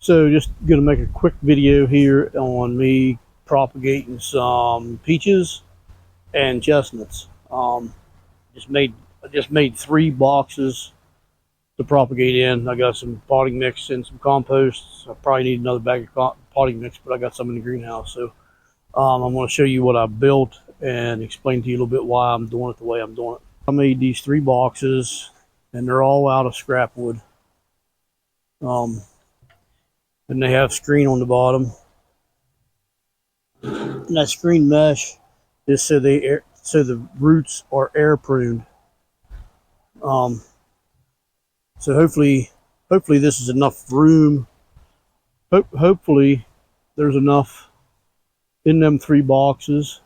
So just gonna make a quick video here on me propagating some peaches and chestnuts. I just made 3 boxes to propagate in. I got some potting mix and some compost. I probably need another bag of potting mix, but I got some in the greenhouse. So I'm going to show you what I built and explain to you a little bit why I'm doing it the way I'm doing it. I made these 3 boxes, and they're all out of scrap wood. And they have screen on the bottom. And that screen mesh is so the roots are air pruned. So hopefully this is enough room. Hopefully there's enough in them 3 boxes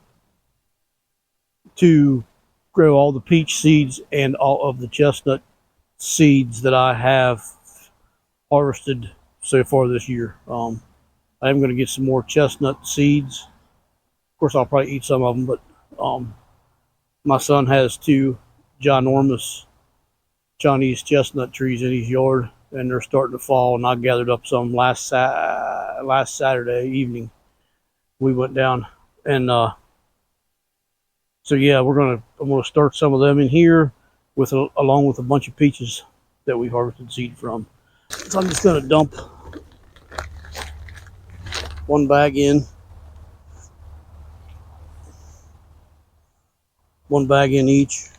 to grow all the peach seeds and all of the chestnut seeds that I have harvested so far this year. I am going to get some more chestnut seeds. Of course, I'll probably eat some of them, but my son has 2 ginormous Chinese chestnut trees in his yard, and they're starting to fall, and I gathered up some last Saturday evening. We went down, and so yeah, I'm gonna start some of them in here along with a bunch of peaches that we harvested seed from. So I'm just gonna dump 1 bag in, 1 bag in each.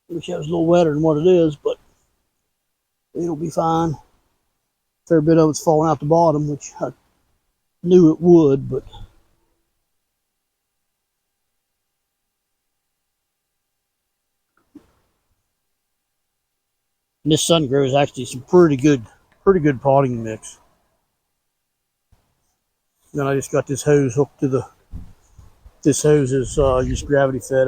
Wish that was a little wetter than what it is, but it'll be fine. A fair bit of it's falling out the bottom, which I knew it would, but this sun grows actually some pretty good potting mix. Then I just got this hose hooked to this hose is just gravity fed.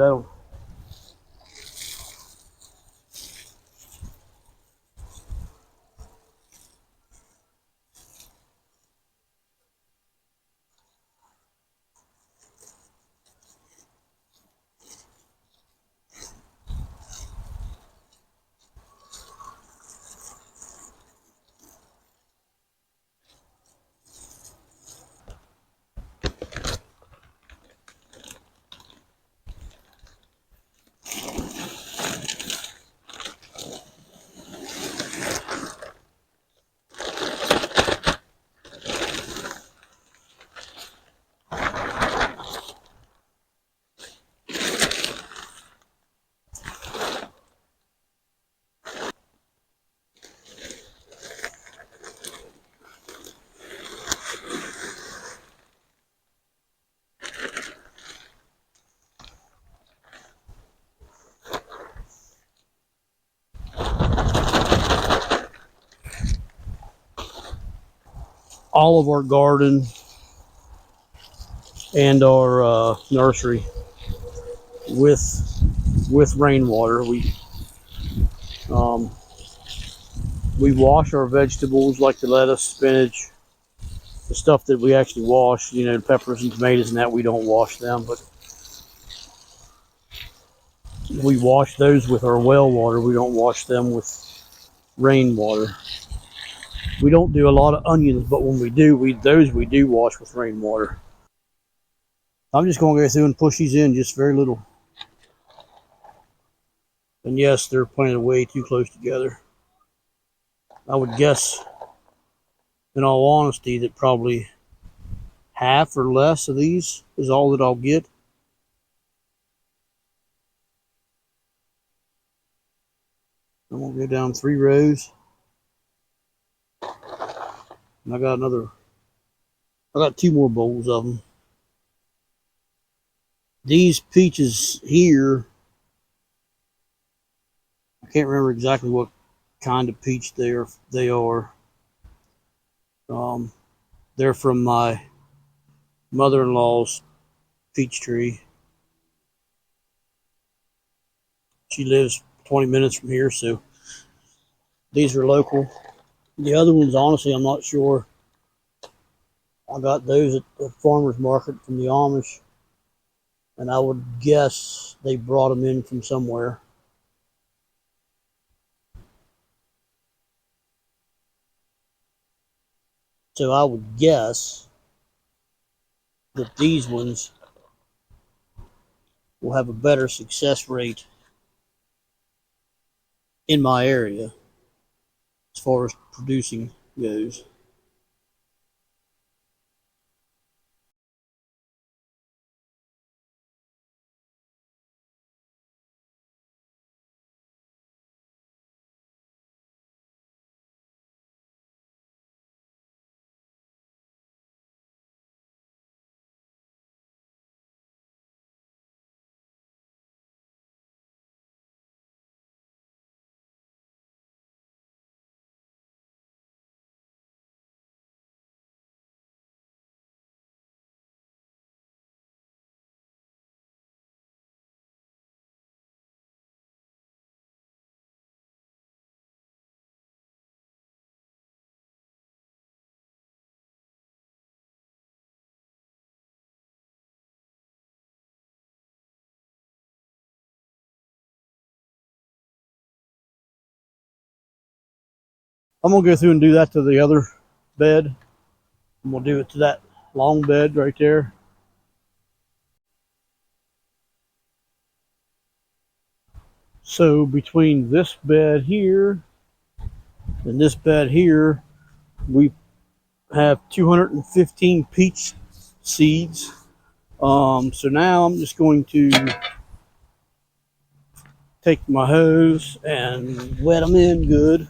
All of our garden and our nursery with rainwater. We wash our vegetables like the lettuce, spinach, the stuff that we actually wash. You know, the peppers and tomatoes and that, we don't wash them, but we wash those with our well water. We don't wash them with rainwater. We don't do a lot of onions, but when we do, we do wash with rainwater. I'm just going to go through and push these in just very little. And yes, they're planted way too close together. I would guess, in all honesty, that probably half or less of these is all that I'll get. I'm going to go down 3 rows. And I got 2 more bowls of them. These peaches here, I can't remember exactly what kind of peach they are. They're from my mother-in-law's peach tree. She lives 20 minutes from here, so these are local. The other ones, honestly, I'm not sure. I got those at the farmer's market from the Amish, and I would guess they brought them in from somewhere. So I would guess that these ones will have a better success rate in my area as far as producing goes. I'm gonna go through and do that to the other bed. I'm gonna do it to that long bed right there. So between this bed here and this bed here, we have 215 peach seeds. So now I'm just going to take my hose and wet them in good.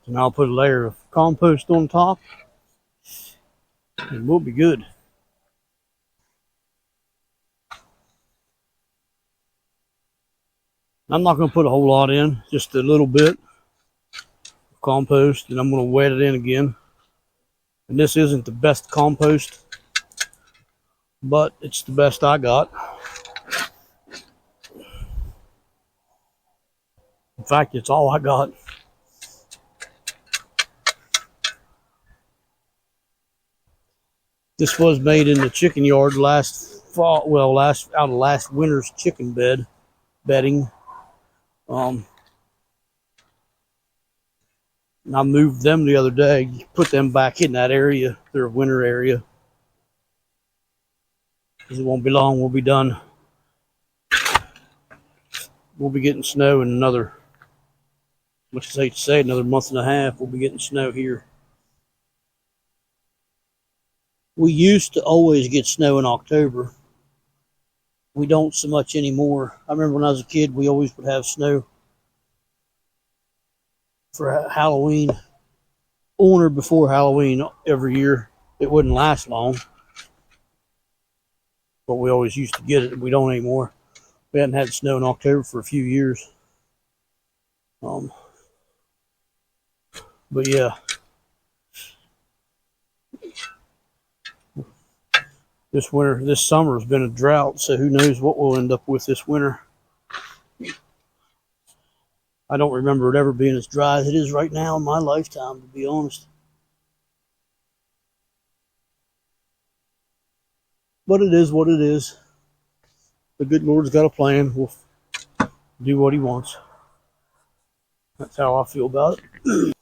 And I'll put a layer of compost on top, and we'll be good. I'm not going to put a whole lot in, just a little bit of compost, and I'm going to wet it in again. And this isn't the best compost, but it's the best I got. In fact, it's all I got. This was made in the chicken yard last fall, well, out of last winter's chicken bedding. And I moved them the other day, put them back in that area, their winter area. Because it won't be long, we'll be done. We'll be getting snow in another, much as I hate to say, another month and a half. We'll be getting snow here. We used to always get snow in October. We don't so much anymore. I remember when I was a kid, we always would have snow for Halloween, on or before Halloween every year. It wouldn't last long, but we always used to get it. We don't anymore. We hadn't had snow in October for a few years. But yeah. This summer has been a drought, so who knows what we'll end up with this winter. I don't remember it ever being as dry as it is right now in my lifetime, to be honest. But it is what it is. The good Lord's got a plan. We'll do what he wants. That's how I feel about it.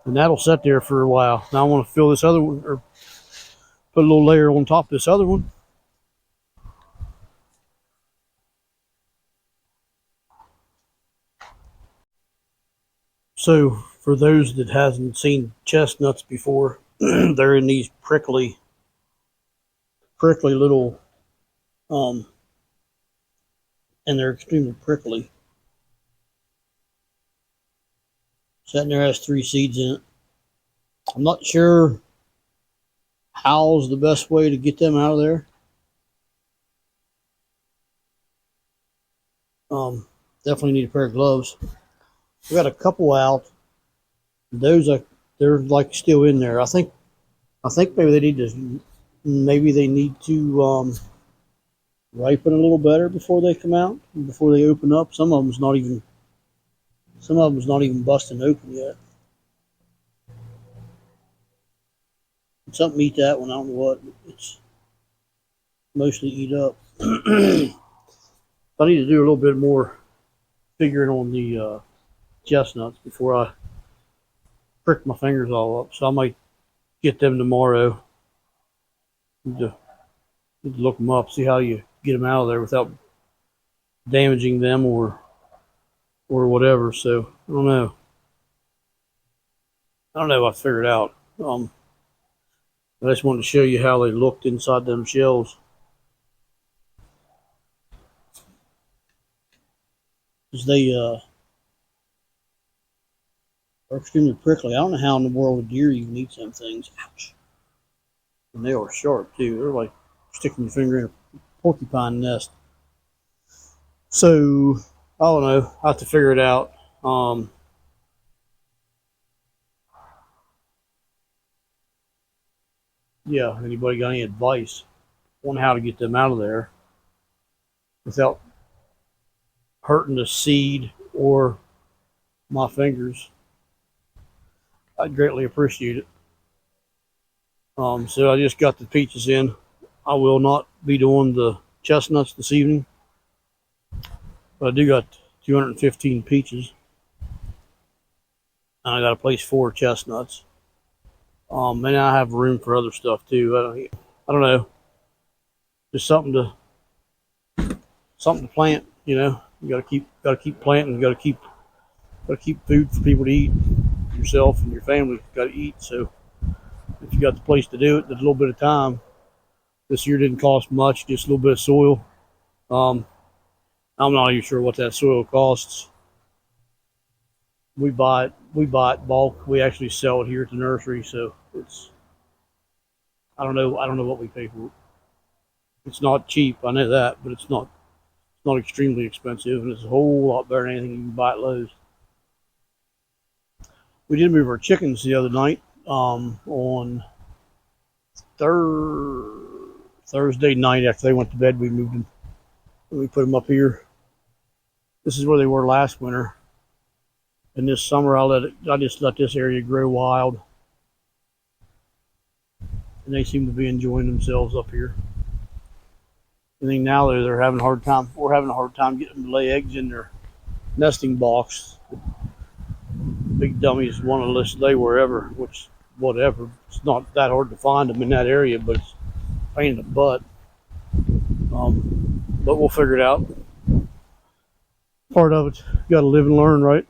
And that'll sit there for a while. Now I want to fill this other one, or put a little layer on top of this other one. So for those that hasn't seen chestnuts before, they're in these prickly little, and they're extremely prickly. Sitting there has 3 seeds in it. I'm not sure how's the best way to get them out of there. Definitely need a pair of gloves. We got a couple out. Those they're like still in there. I think maybe they need to ripen a little better before they come out, before they open up. Some of them's not even busting open yet. Something eat that one. I don't know what. It's mostly eat up. I need to do a little bit more figuring on the chestnuts before I prick my fingers all up. So I might get them tomorrow. Need to look them up, see how you get them out of there without damaging them or whatever. So I don't know. I'll figure it out. I just wanted to show you how they looked inside them shells. Because they are extremely prickly. I don't know how in the world a deer even eats them things. Ouch. And they are sharp too. They're like sticking your finger in a porcupine nest. So I don't know. I have to figure it out. Yeah, anybody got any advice on how to get them out of there without hurting the seed or my fingers? I'd greatly appreciate it. So I just got the peaches in. I will not be doing the chestnuts this evening, but I do got 215 peaches, and I got a place for chestnuts. And I have room for other stuff too. I don't know. Just something to plant. You know, you gotta keep planting. You gotta keep food for people to eat. Yourself and your family got to eat. So if you got the place to do it, there's a little bit of time. This year didn't cost much, just a little bit of soil. I'm not even sure what that soil costs. We buy it bulk. We actually sell it here at the nursery, so I don't know what we pay for it. It's not cheap, I know that, but it's not extremely expensive, and it's a whole lot better than anything you can buy at Lowe's. We did move our chickens the other night on Thursday night after they went to bed. We moved them and we put them up here. This is where they were last winter. And this summer I just let this area grow wild. And they seem to be enjoying themselves up here. I think now they're having a hard time. We're having a hard time getting them to lay eggs in their nesting box. Big dummies want to list lay wherever, which whatever. It's not that hard to find them in that area, but it's a pain in the butt. But we'll figure it out. Part of it, you got to live and learn, right?